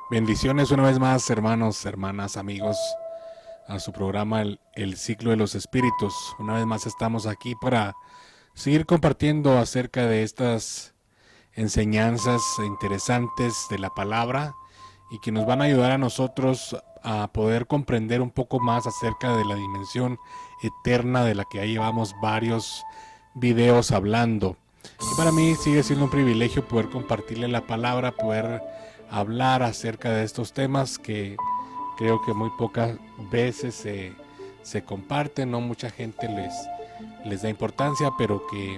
Bendiciones una vez más, hermanos, hermanas, amigos, a su programa el Ciclo de los Espíritus. Una vez más estamos aquí para seguir compartiendo acerca de estas enseñanzas interesantes de la palabra y que nos van a ayudar a nosotros a poder comprender un poco más acerca de la dimensión eterna de la que ya llevamos varios videos hablando. Y para mí sigue siendo un privilegio poder compartirle la palabra, poder hablar acerca de estos temas que creo que muy pocas veces se comparten, no mucha gente les da importancia, pero que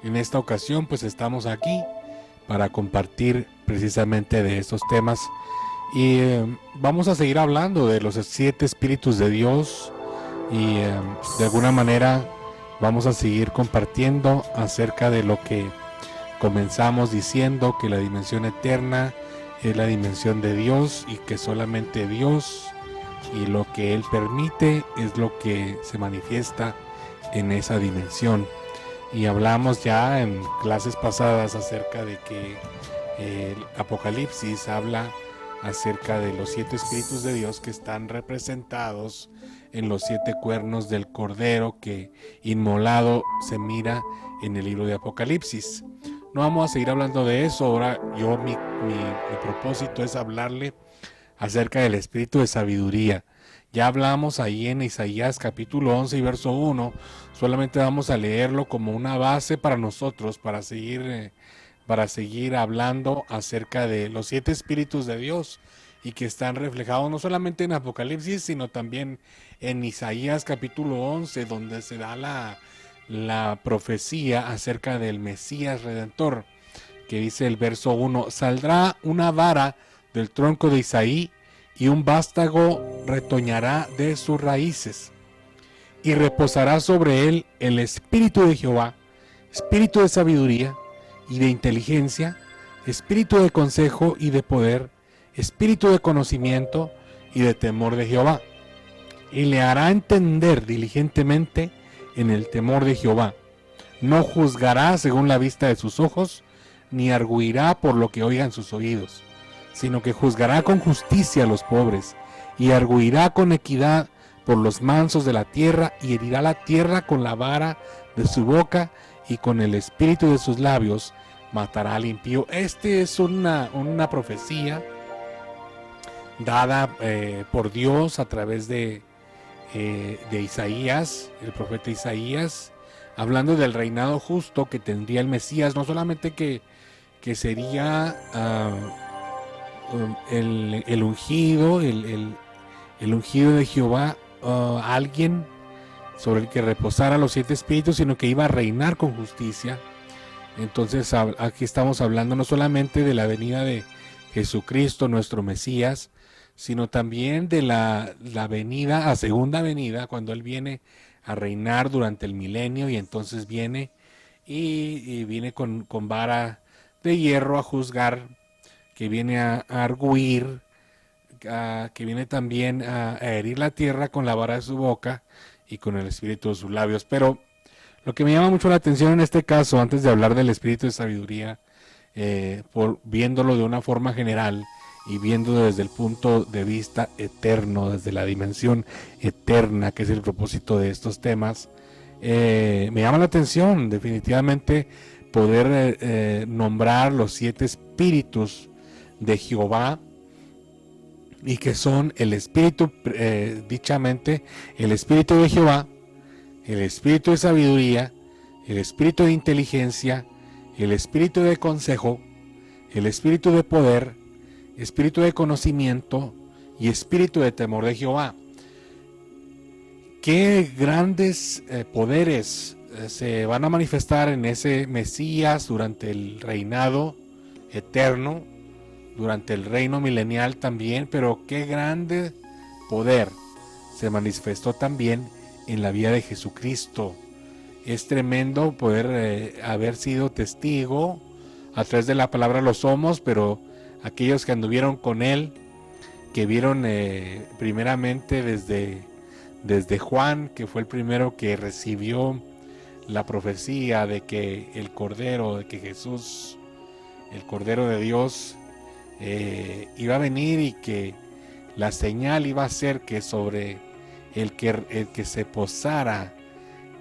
en esta ocasión pues estamos aquí para compartir precisamente de estos temas y vamos a seguir hablando de los 7 espíritus de Dios y de alguna manera vamos a seguir compartiendo acerca de lo que comenzamos diciendo, que la dimensión eterna es la dimensión de Dios y que solamente Dios y lo que Él permite es lo que se manifiesta en esa dimensión. Y hablamos ya en clases pasadas acerca de que el Apocalipsis habla acerca de los 7 espíritus de Dios que están representados en los 7 cuernos del Cordero que inmolado se mira en el libro de Apocalipsis. No vamos a seguir hablando de eso. Ahora mi propósito es hablarle acerca del espíritu de sabiduría. Ya hablamos ahí en Isaías capítulo 11 y verso 1. Solamente vamos a leerlo como una base para nosotros, para seguir hablando acerca de los 7 espíritus de Dios y que están reflejados no solamente en Apocalipsis, sino también en Isaías capítulo 11, donde se da la profecía acerca del Mesías Redentor, que dice el verso 1, saldrá una vara del tronco de Isaí y un vástago retoñará de sus raíces y reposará sobre él el espíritu de Jehová, espíritu de sabiduría y de inteligencia, espíritu de consejo y de poder, espíritu de conocimiento y de temor de Jehová. Y le hará entender diligentemente en el temor de Jehová. No juzgará según la vista de sus ojos, ni arguirá por lo que oigan sus oídos, sino que juzgará con justicia a los pobres, y arguirá con equidad por los mansos de la tierra, y herirá la tierra con la vara de su boca, y con el espíritu de sus labios matará al impío. Este es una profecía dada por Dios a través de Isaías, el profeta Isaías, hablando del reinado justo que tendría el Mesías, no solamente que sería el ungido, el ungido de Jehová, alguien sobre el que reposara los 7 espíritus, sino que iba a reinar con justicia. Entonces aquí estamos hablando no solamente de la venida de Jesucristo, nuestro Mesías, sino también de la venida, a segunda venida, cuando Él viene a reinar durante el milenio y entonces viene y viene con vara de hierro a juzgar, que viene a arguir, que viene también a herir la tierra con la vara de su boca y con el espíritu de sus labios. Pero lo que me llama mucho la atención en este caso, antes de hablar del espíritu de sabiduría, viéndolo de una forma general y viéndolo desde el punto de vista eterno, desde la dimensión eterna, que es el propósito de estos temas, me llama la atención definitivamente poder nombrar los 7 espíritus de Jehová, y que son el espíritu, dichamente, el espíritu de Jehová, el espíritu de sabiduría, el espíritu de inteligencia, el espíritu de consejo, el espíritu de poder, espíritu de conocimiento y espíritu de temor de Jehová. Qué grandes poderes se van a manifestar en ese Mesías durante el reinado eterno, durante el reino milenial también, pero qué grande poder se manifestó también en la vida de Jesucristo. Es tremendo poder haber sido testigo, a través de la palabra lo somos, pero aquellos que anduvieron con Él, que vieron primeramente desde Juan, que fue el primero que recibió la profecía de que el Cordero, de que Jesús, el Cordero de Dios, iba a venir y que la señal iba a ser que sobre el que se posara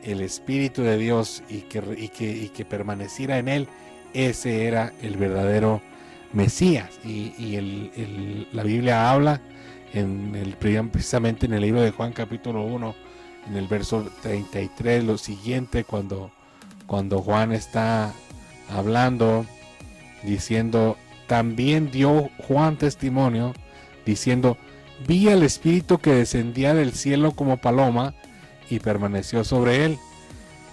el Espíritu de Dios y que permaneciera en él, ese era el verdadero Mesías. Y la Biblia habla precisamente en el libro de Juan capítulo 1, en el verso 33, lo siguiente, cuando Juan está hablando, diciendo: también dio Juan testimonio, diciendo: vi al Espíritu que descendía del cielo como paloma y permaneció sobre él.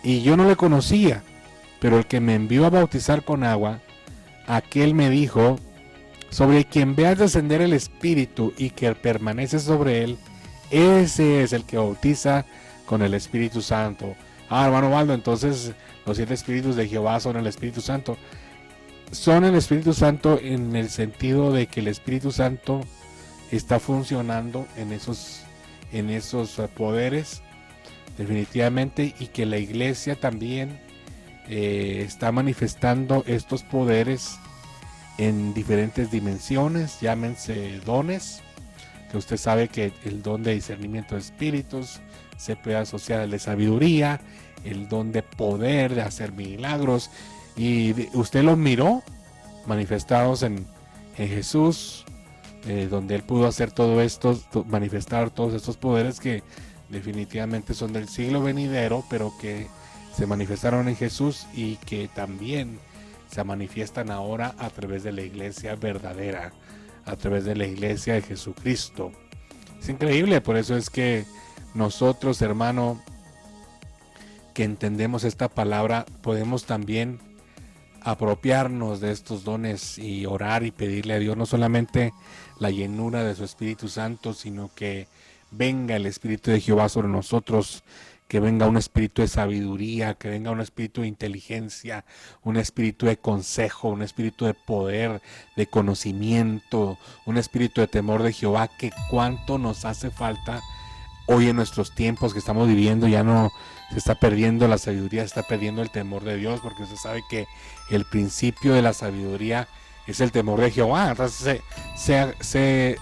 Y yo no le conocía, pero el que me envió a bautizar con agua, aquel me dijo: sobre quien veas descender el Espíritu y que permanece sobre él, ese es el que bautiza con el Espíritu Santo. Hermano Waldo, entonces los 7 espíritus de Jehová son el Espíritu Santo. Son el Espíritu Santo en el sentido de que el Espíritu Santo está funcionando en esos poderes, definitivamente, y que la iglesia también está manifestando estos poderes en diferentes dimensiones, llámense dones, que usted sabe que el don de discernimiento de espíritus se puede asociar al de sabiduría, el don de poder, de hacer milagros, y usted los miró manifestados en Jesús, donde él pudo hacer todo esto, manifestar todos estos poderes que definitivamente son del siglo venidero, pero que se manifestaron en Jesús y que también se manifiestan ahora a través de la iglesia verdadera, a través de la iglesia de Jesucristo. Es increíble, por eso es que nosotros, hermano, que entendemos esta palabra, podemos también apropiarnos de estos dones y orar y pedirle a Dios no solamente la llenura de su Espíritu Santo, sino que venga el Espíritu de Jehová sobre nosotros, que venga un espíritu de sabiduría, que venga un espíritu de inteligencia, un espíritu de consejo, un espíritu de poder, de conocimiento, un espíritu de temor de Jehová, que cuánto nos hace falta hoy en nuestros tiempos que estamos viviendo. Ya no se está perdiendo la sabiduría, se está perdiendo el temor de Dios, porque usted sabe que el principio de la sabiduría es el temor de Jehová. Entonces se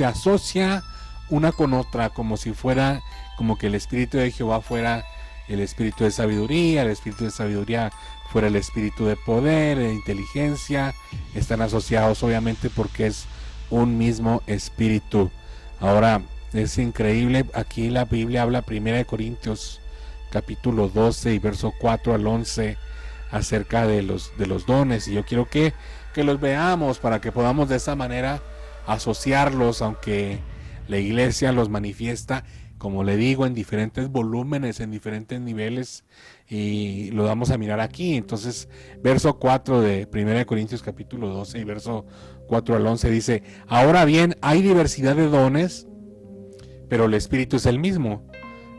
asocia una con otra, como si fuera, como que el Espíritu de Jehová fuera el Espíritu de sabiduría, el Espíritu de sabiduría fuera el Espíritu de poder, de inteligencia. Están asociados obviamente porque es un mismo Espíritu. Ahora, es increíble, aquí la Biblia habla, 1 Corintios capítulo 12 y verso 4 al 11, acerca de los dones, y yo quiero que los veamos para que podamos de esa manera asociarlos, aunque la iglesia los manifiesta, como le digo, en diferentes volúmenes, en diferentes niveles, y lo vamos a mirar aquí. Entonces, verso 4 de 1 Corintios capítulo 12 y verso 4 al 11 dice: ahora bien, hay diversidad de dones, pero el Espíritu es el mismo.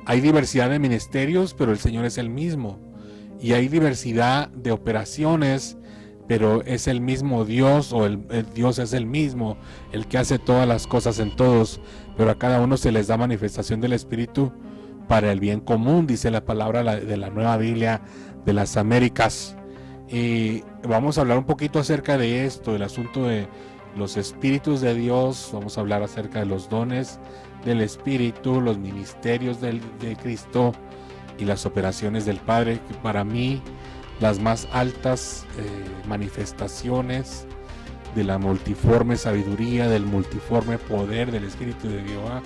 Hay diversidad de ministerios, pero el Señor es el mismo. Y hay diversidad de operaciones, pero es el mismo Dios, o el Dios es el mismo, el que hace todas las cosas en todos, pero a cada uno se les da manifestación del Espíritu para el bien común, dice la palabra de la Nueva Biblia de las Américas. Y vamos a hablar un poquito acerca de esto, el asunto de los espíritus de Dios. Vamos a hablar acerca de los dones del Espíritu, los ministerios de Cristo y las operaciones del Padre, que para mí las más altas manifestaciones de la multiforme sabiduría, del multiforme poder del Espíritu de Jehová,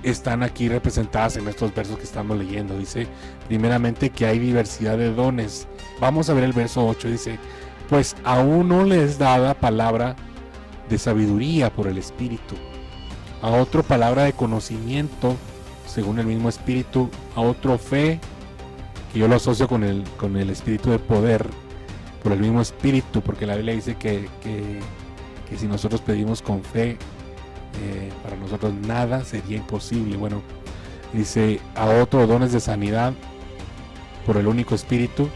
están aquí representadas en estos versos que estamos leyendo. Dice primeramente que hay diversidad de dones. Vamos a ver el verso 8, dice: pues a uno les dada palabra de sabiduría por el Espíritu, a otro palabra de conocimiento según el mismo Espíritu, a otro fe, que yo lo asocio con el espíritu de poder, por el mismo Espíritu, porque la Biblia dice que si nosotros pedimos con fe, para nosotros nada sería imposible. Bueno, dice: a otro dones de sanidad por el único Espíritu,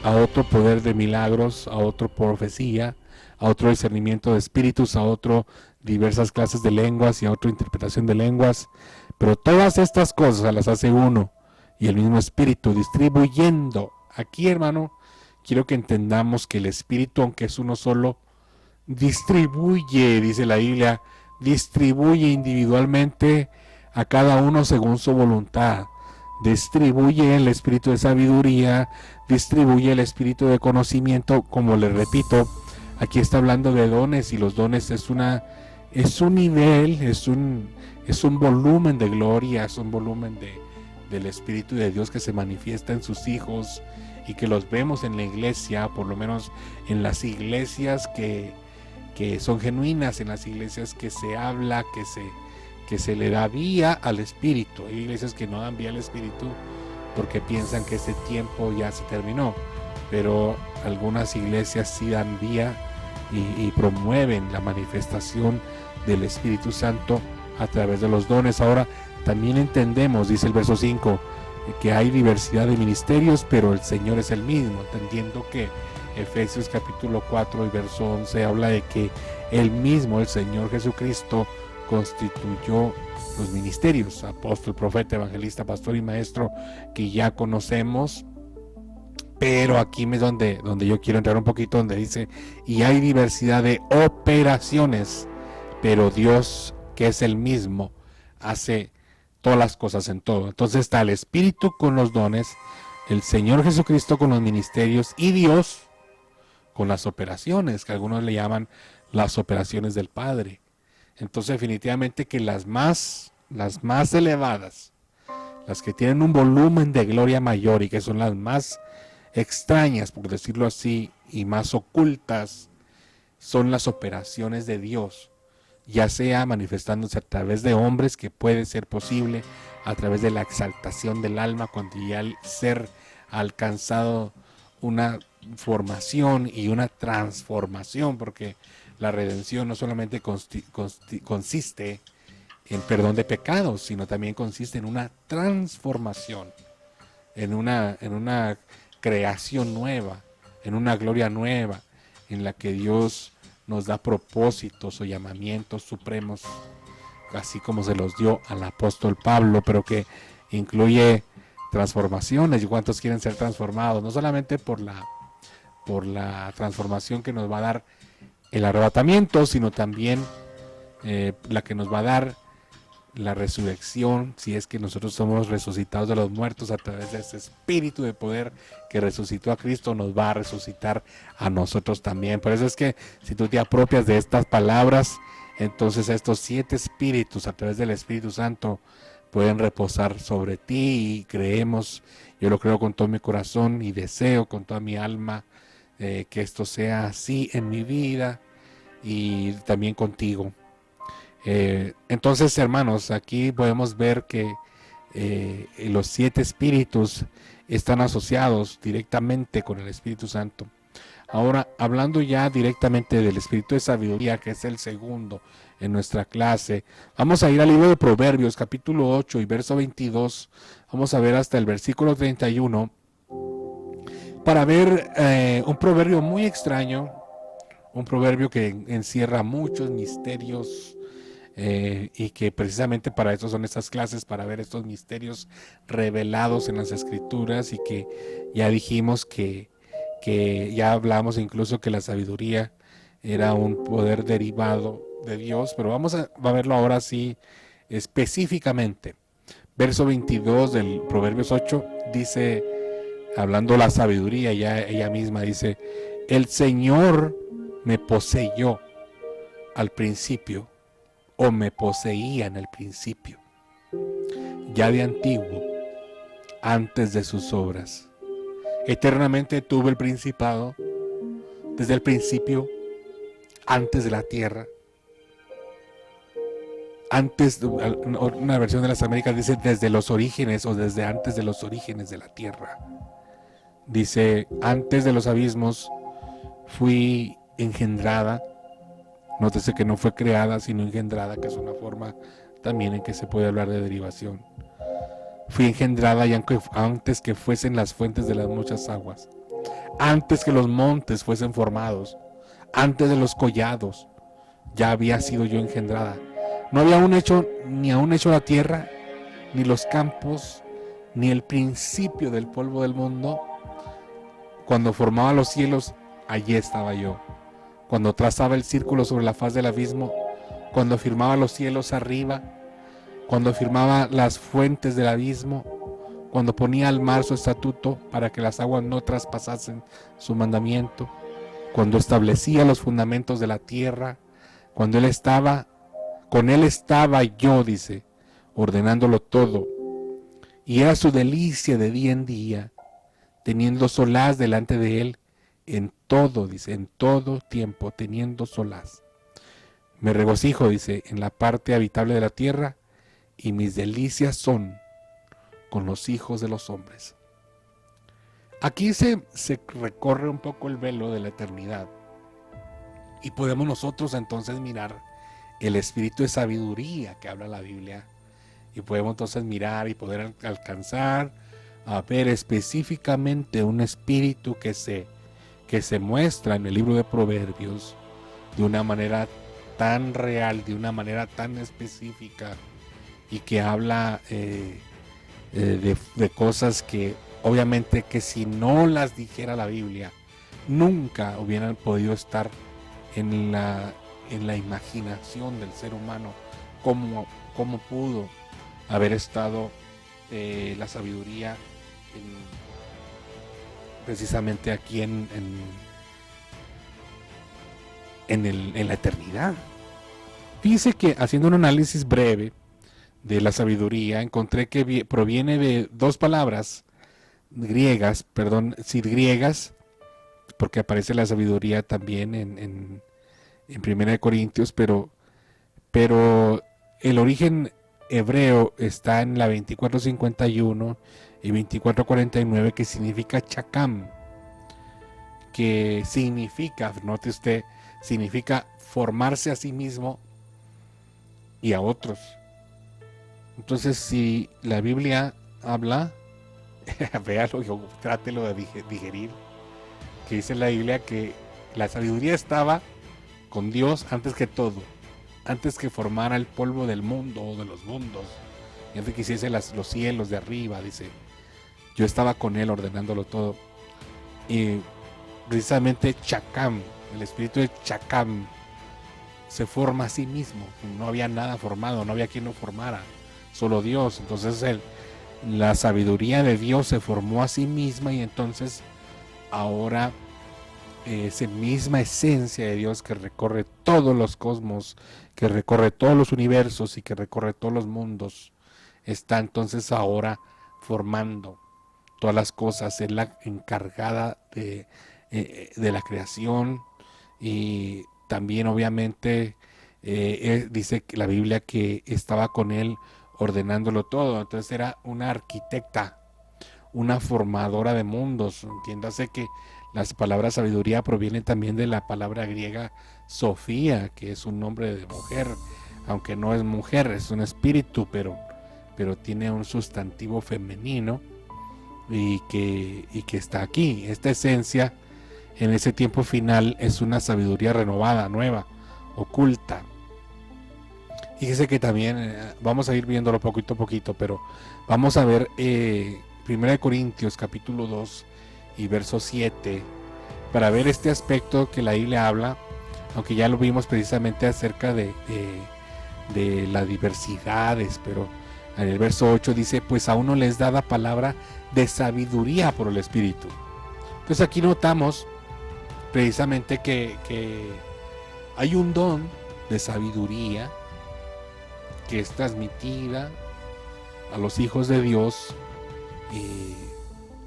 a otro poder de milagros, a otro profecía, a otro discernimiento de espíritus, a otro diversas clases de lenguas y a otro interpretación de lenguas. Pero todas estas cosas las hace uno y el mismo Espíritu, distribuyendo. Aquí, hermano, quiero que entendamos que el Espíritu, aunque es uno solo, distribuye, dice la Biblia, distribuye individualmente a cada uno según su voluntad. Distribuye el espíritu de sabiduría, distribuye el espíritu de conocimiento. Como les repito, aquí está hablando de dones, y los dones es un nivel, es un volumen de gloria, es un volumen del Espíritu de Dios que se manifiesta en sus hijos y que los vemos en la iglesia, por lo menos en las iglesias que son genuinas, en las iglesias que se habla, que se le da vía al Espíritu. Hay iglesias que no dan vía al Espíritu porque piensan que ese tiempo ya se terminó, pero algunas iglesias sí dan vía y promueven la manifestación del Espíritu Santo a través de los dones. Ahora también entendemos, dice el verso 5, que hay diversidad de ministerios, pero el Señor es el mismo, entendiendo que Efesios capítulo 4 y verso 11 habla de que el mismo, el Señor Jesucristo, constituyó los ministerios: apóstol, profeta, evangelista, pastor y maestro, que ya conocemos. Pero aquí es donde yo quiero entrar un poquito, donde dice: y hay diversidad de operaciones, pero Dios, que es el mismo, hace todas las cosas en todo. Entonces está el Espíritu con los dones, el Señor Jesucristo con los ministerios, y Dios con las operaciones, que algunos le llaman las operaciones del Padre. Entonces definitivamente que las más elevadas, las que tienen un volumen de gloria mayor y que son las más extrañas, por decirlo así, y más ocultas, son las operaciones de Dios, ya sea manifestándose a través de hombres, que puede ser posible, a través de la exaltación del alma, cuando ya el ser ha alcanzado una formación y una transformación, porque la redención no solamente consiste en perdón de pecados, sino también consiste en una transformación, en una creación nueva, en una gloria nueva, en la que Dios nos da propósitos o llamamientos supremos, así como se los dio al apóstol Pablo, pero que incluye transformaciones. ¿Y cuántos quieren ser transformados? No solamente por la transformación que nos va a dar el arrebatamiento, sino también la que nos va a dar la resurrección, si es que nosotros somos resucitados de los muertos a través de ese espíritu de poder que resucitó a Cristo, nos va a resucitar a nosotros también. Por eso es que si tú te apropias de estas palabras, entonces estos 7 espíritus a través del Espíritu Santo pueden reposar sobre ti, y creemos, yo lo creo con todo mi corazón y deseo con toda mi alma que esto sea así en mi vida y también contigo. Entonces, hermanos, aquí podemos ver que los 7 espíritus están asociados directamente con el Espíritu Santo. Ahora, hablando ya directamente del espíritu de sabiduría, que es el segundo en nuestra clase, vamos a ir al libro de Proverbios, capítulo 8 y verso 22. Vamos a ver hasta el versículo 31 para ver un proverbio muy extraño, un proverbio que encierra muchos misterios, y que precisamente para eso son estas clases, para ver estos misterios revelados en las Escrituras, y que ya dijimos que ya hablamos incluso que la sabiduría era un poder derivado de Dios, pero vamos a verlo ahora sí específicamente. Verso 22 del Proverbios 8 dice, hablando la sabiduría, ya ella misma dice: el Señor me poseyó al principio, o me poseía en el principio, ya de antiguo, antes de sus obras. Eternamente tuve el principado, desde el principio, antes de la tierra. Antes, una versión de las Américas dice desde los orígenes, o desde antes de los orígenes de la tierra. Dice, antes de los abismos fui engendrada. Nótese que no fue creada, sino engendrada, que es una forma también en que se puede hablar de derivación. Fui engendrada y antes que fuesen las fuentes de las muchas aguas, antes que los montes fuesen formados, antes de los collados, ya había sido yo engendrada. No había ni aún hecho la tierra, ni los campos, ni el principio del polvo del mundo, Cuando formaba los cielos, allí estaba yo. Cuando trazaba el círculo sobre la faz del abismo, cuando firmaba los cielos arriba, cuando firmaba las fuentes del abismo, cuando ponía al mar su estatuto para que las aguas no traspasasen su mandamiento, cuando establecía los fundamentos de la tierra, cuando con él estaba yo, dice, ordenándolo todo, y era su delicia de día en día, teniendo solaz delante de él, en todo, dice, en todo tiempo, teniendo solaz. Me regocijo, dice, en la parte habitable de la tierra, y mis delicias son con los hijos de los hombres. Aquí se recorre un poco el velo de la eternidad, y podemos nosotros entonces mirar el espíritu de sabiduría que habla la Biblia, y podemos entonces mirar y poder alcanzar a ver específicamente un espíritu que se muestra en el libro de Proverbios de una manera tan real, de una manera tan específica, y que habla de cosas que obviamente que si no las dijera la Biblia nunca hubieran podido estar en la imaginación del ser humano. Cómo pudo haber estado la sabiduría precisamente aquí en la eternidad. Fíjese que haciendo un análisis breve de la sabiduría, encontré que proviene de dos palabras griegas, porque aparece la sabiduría también en 1 Corintios, pero el origen hebreo está en la 2451 y 2449, que significa chakam, que significa, note usted, significa formarse a sí mismo y a otros. Entonces, si la Biblia habla, véalo, trátelo de digerir, que dice la Biblia que la sabiduría estaba con Dios antes que todo, antes que formara el polvo del mundo o de los mundos, y antes que hiciese los cielos de arriba, dice, yo estaba con él ordenándolo todo. Y precisamente Chakam, el espíritu de Chakam, se forma a sí mismo. No había nada formado, no había quien lo formara, solo Dios. Entonces la sabiduría de Dios se formó a sí misma, y entonces ahora esa misma esencia de Dios que recorre todos los cosmos, que recorre todos los universos y que recorre todos los mundos, está entonces ahora formando todas las cosas. Es la encargada de la creación, y también obviamente dice que la Biblia que estaba con él ordenándolo todo. Entonces era una arquitecta, una formadora de mundos. Entiéndase que las palabras sabiduría provienen también de la palabra griega Sofía, que es un nombre de mujer, aunque no es mujer, es un espíritu, pero tiene un sustantivo femenino, y que está aquí. Esta esencia en ese tiempo final es una sabiduría renovada, nueva, oculta. Fíjese que también vamos a ir viéndolo poquito a poquito, pero vamos a ver 1 Corintios capítulo 2 y verso 7 para ver este aspecto que la Biblia habla, aunque ya lo vimos precisamente acerca de las diversidades, pero en el verso 8 dice, pues a uno les da la palabra de sabiduría por el Espíritu. Entonces aquí notamos precisamente que hay un don de sabiduría que es transmitida a los hijos de Dios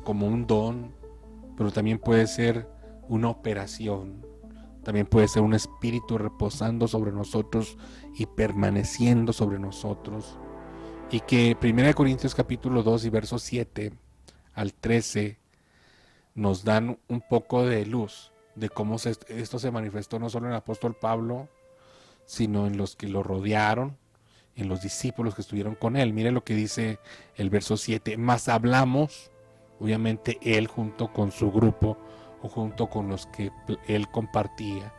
como un don, pero también puede ser una operación, también puede ser un espíritu reposando sobre nosotros y permaneciendo sobre nosotros. Y que 1 Corintios capítulo 2 y versos 7 al 13 nos dan un poco de luz de cómo esto se manifestó no solo en el apóstol Pablo, sino en los que lo rodearon, en los discípulos que estuvieron con él. Mire lo que dice el verso 7, más hablamos, obviamente él junto con su grupo o junto con los que él compartía.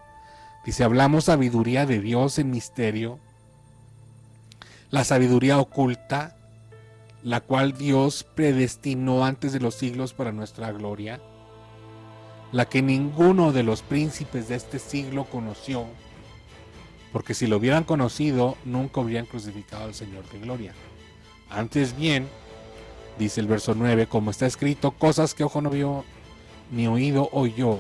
Dice, hablamos sabiduría de Dios en misterio, la sabiduría oculta, la cual Dios predestinó antes de los siglos para nuestra gloria. la que ninguno de los príncipes de este siglo conoció, porque si lo hubieran conocido, nunca hubieran crucificado al Señor de gloria. Antes bien, dice el verso 9, como está escrito, cosas que ojo no vio, ni oído oyó,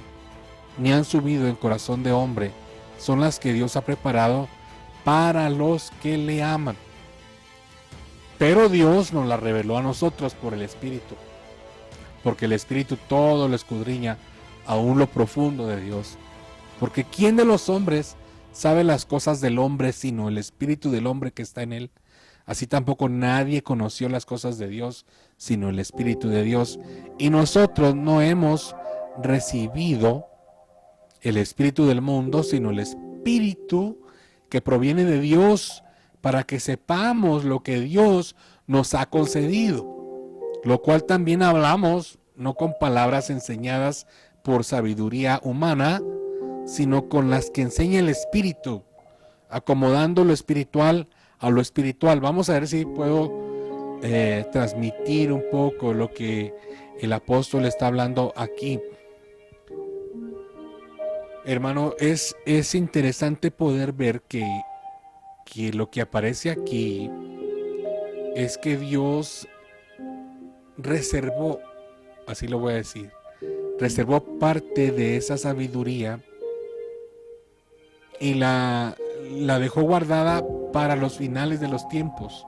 ni han subido en corazón de hombre, son las que Dios ha preparado para los que le aman. Pero Dios nos las reveló a nosotros por el Espíritu, porque el Espíritu todo lo escudriña, aún lo profundo de Dios. Porque ¿quién de los hombres sabe las cosas del hombre sino el Espíritu del hombre que está en él? Así tampoco nadie conoció las cosas de Dios sino el Espíritu de Dios. Y nosotros no hemos recibido el Espíritu del mundo, sino el Espíritu que proviene de Dios, para que sepamos lo que Dios nos ha concedido. Lo cual también hablamos, no con palabras enseñadas por sabiduría humana, sino con las que enseña el Espíritu, acomodando lo espiritual a lo espiritual. Vamos a ver si puedo transmitir un poco lo que el apóstol está hablando aquí. Hermano, es interesante poder ver que lo que aparece aquí es que Dios reservó, así lo voy a decir, reservó parte de esa sabiduría y la dejó guardada para los finales de los tiempos.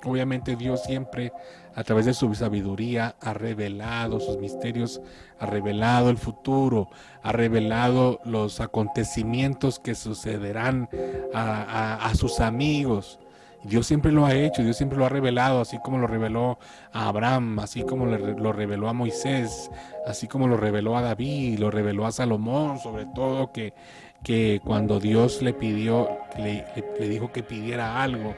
Obviamente Dios siempre a través de su sabiduría ha revelado sus misterios, ha revelado el futuro, ha revelado los acontecimientos que sucederán a sus amigos. Dios siempre lo ha hecho, Dios siempre lo ha revelado, así como lo reveló a Abraham, así como lo reveló a Moisés, así como lo reveló a David, lo reveló a Salomón, sobre todo que cuando Dios le pidió, le dijo que pidiera algo,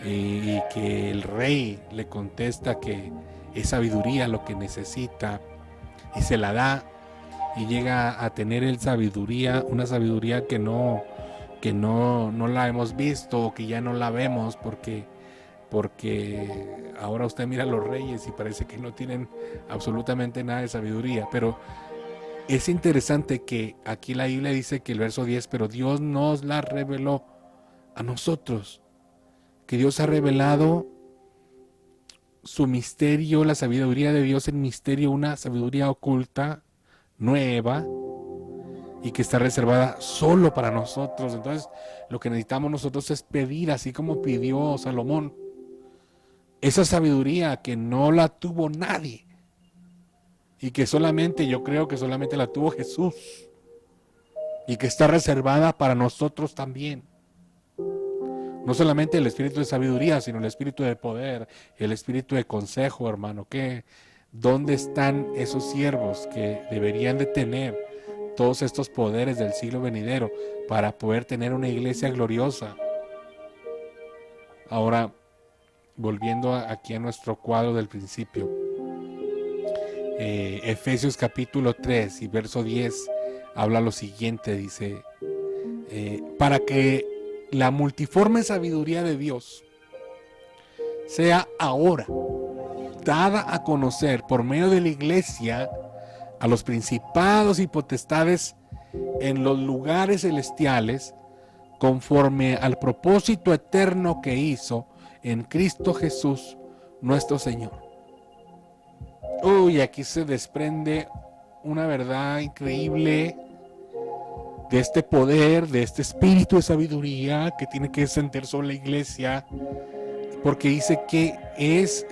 y que el rey le contesta que es sabiduría lo que necesita y se la da, y llega a tener una sabiduría que no la hemos visto, o que ya no la vemos, porque ahora usted mira a los reyes y parece que no tienen absolutamente nada de sabiduría. Pero es interesante que aquí la Biblia dice que el verso 10, pero Dios nos la reveló a nosotros, que Dios ha revelado su misterio, la sabiduría de Dios en misterio, una sabiduría oculta, nueva, y que está reservada solo para nosotros. Entonces, lo que necesitamos nosotros es pedir, así como pidió Salomón, esa sabiduría que no la tuvo nadie, y que yo creo que solamente la tuvo Jesús, y que está reservada para nosotros también. No solamente el espíritu de sabiduría, sino el espíritu de poder, el espíritu de consejo, hermano. ¿Dónde están esos siervos que deberían de tener todos estos poderes del siglo venidero para poder tener una iglesia gloriosa? Ahora, volviendo aquí a nuestro cuadro del principio, Efesios capítulo 3 y verso 10 habla lo siguiente, dice, para que la multiforme sabiduría de Dios sea ahora dada a conocer por medio de la iglesia a los principados y potestades en los lugares celestiales, conforme al propósito eterno que hizo en Cristo Jesús nuestro Señor. Uy, aquí se desprende una verdad increíble de este poder, de este espíritu de sabiduría que tiene que descender sobre la iglesia, porque dice que es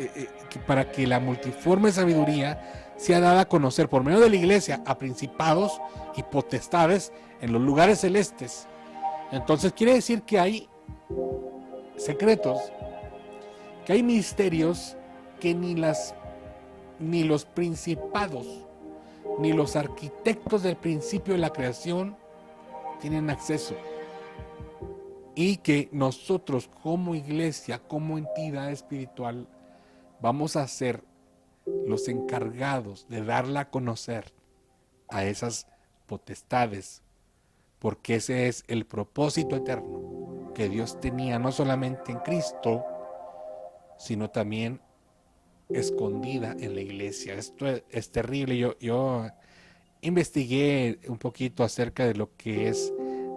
que para que la multiforme sabiduría sea dada a conocer por medio de la iglesia a principados y potestades en los lugares celestes. Entonces quiere decir que hay secretos, que hay misterios que ni los principados ni los arquitectos del principio de la creación tienen acceso, y que nosotros como iglesia, como entidad espiritual, vamos a ser los encargados de darla a conocer a esas potestades, porque ese es el propósito eterno que Dios tenía, no solamente en Cristo, sino también escondida en la iglesia. Esto es terrible. Yo investigué un poquito acerca de lo que es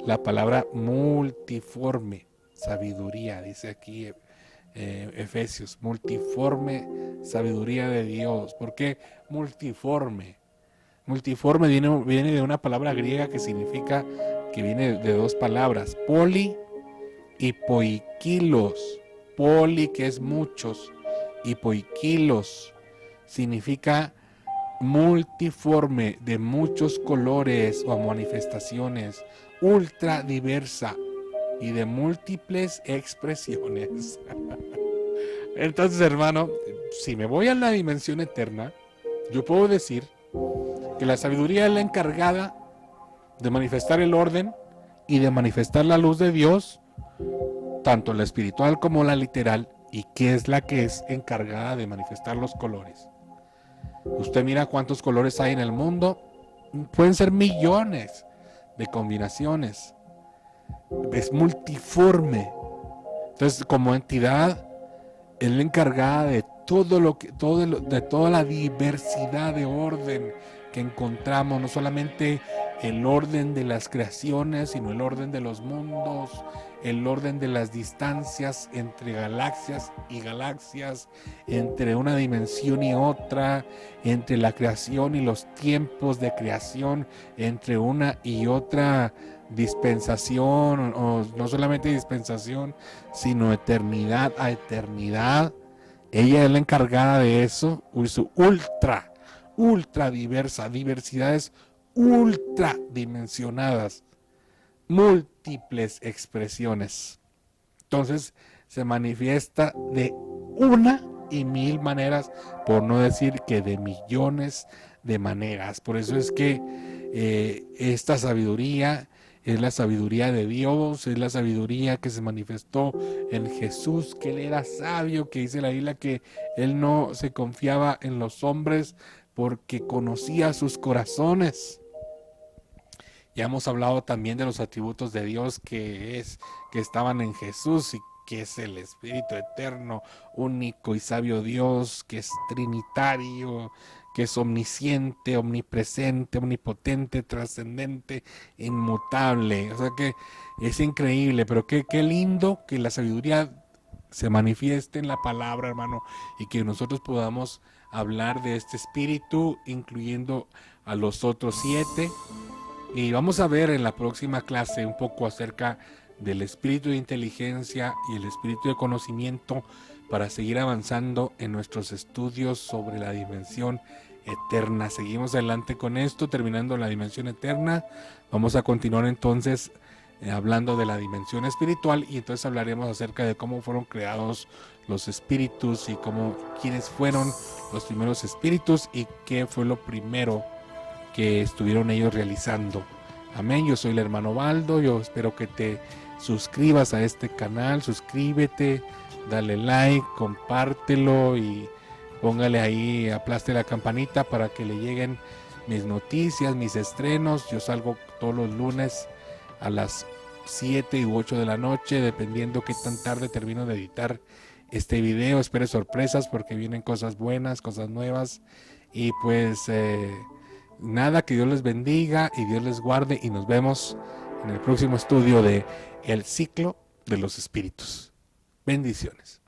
la palabra multiforme, sabiduría, dice aquí Efesios, multiforme sabiduría de Dios. ¿Por qué multiforme? Multiforme viene de una palabra griega que significa, que viene de dos palabras, poli y poikilos. Poli, que es muchos, y poikilos significa multiforme, de muchos colores o manifestaciones, ultra diversa y de múltiples expresiones. Entonces, hermano, si me voy a la dimensión eterna, yo puedo decir que la sabiduría es la encargada de manifestar el orden y de manifestar la luz de Dios, tanto la espiritual como la literal, y que es la que es encargada de manifestar los colores. Usted mira cuántos colores hay en el mundo, pueden ser millones de combinaciones, es multiforme. Entonces, como entidad, es la encargada de de toda la diversidad de orden que encontramos, no solamente el orden de las creaciones, sino el orden de los mundos, el orden de las distancias entre galaxias y galaxias, entre una dimensión y otra, entre la creación y los tiempos de creación, entre una y otra dispensación, o no solamente dispensación, sino eternidad a eternidad. Ella es la encargada de eso, ultra diversa, diversidades ultra dimensionadas, múltiples expresiones. Entonces se manifiesta de una y mil maneras, por no decir que de millones de maneras. Por eso es que esta sabiduría es la sabiduría de Dios, es la sabiduría que se manifestó en Jesús, que Él era sabio, que dice la Biblia que Él no se confiaba en los hombres porque conocía sus corazones. Ya hemos hablado también de los atributos de Dios que estaban en Jesús, y que es el Espíritu Eterno, único y sabio Dios, que es trinitario, que es omnisciente, omnipresente, omnipotente, trascendente, inmutable. O sea que es increíble, pero qué lindo que la sabiduría se manifieste en la palabra, hermano, y que nosotros podamos hablar de este espíritu, incluyendo a los otros 7. Y vamos a ver en la próxima clase un poco acerca del espíritu de inteligencia y el espíritu de conocimiento, para seguir avanzando en nuestros estudios sobre la dimensión eterna. Seguimos adelante con esto, terminando la dimensión eterna. Vamos a continuar entonces hablando de la dimensión espiritual, y entonces hablaremos acerca de cómo fueron creados los espíritus y quiénes fueron los primeros espíritus y qué fue lo primero que estuvieron ellos realizando. Amén. Yo soy el hermano Baldo. Yo espero que te suscribas a este canal. Suscríbete, dale like, compártelo y póngale ahí, aplaste la campanita para que le lleguen mis noticias, mis estrenos. Yo salgo todos los lunes a las 7 u 8 de la noche, dependiendo qué tan tarde termino de editar este video. Espere sorpresas porque vienen cosas buenas, cosas nuevas. Y pues nada, que Dios les bendiga y Dios les guarde, y nos vemos en el próximo estudio de El Ciclo de los Espíritus. Bendiciones.